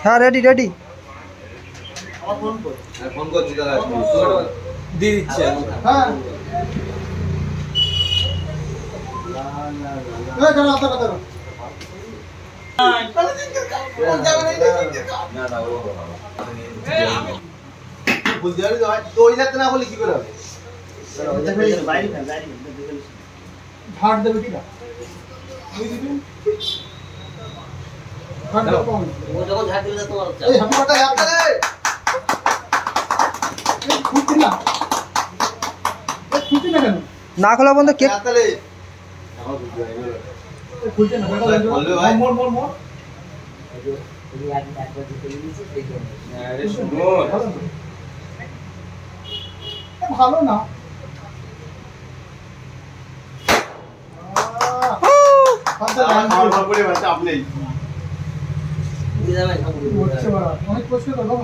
হ্যাঁ ready ready. Phone করছি দাদা দিয়ে দিচ্ছে। হ্যাঁ না বলে কি করে হবে ঝাড় দেবে কি না না খোলা বন্ধ কেক ভালো না অনেক কষ্ট করবো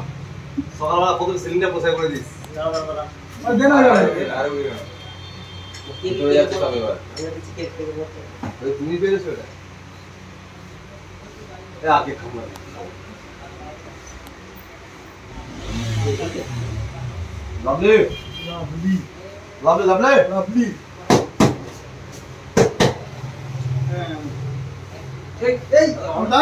সকালবেলা কত সিলিন্ডার পোষায় করে দিস তুমি পেরেছো এটা আগে খাবার lovely lovely lovely lovely lovely এই আমরা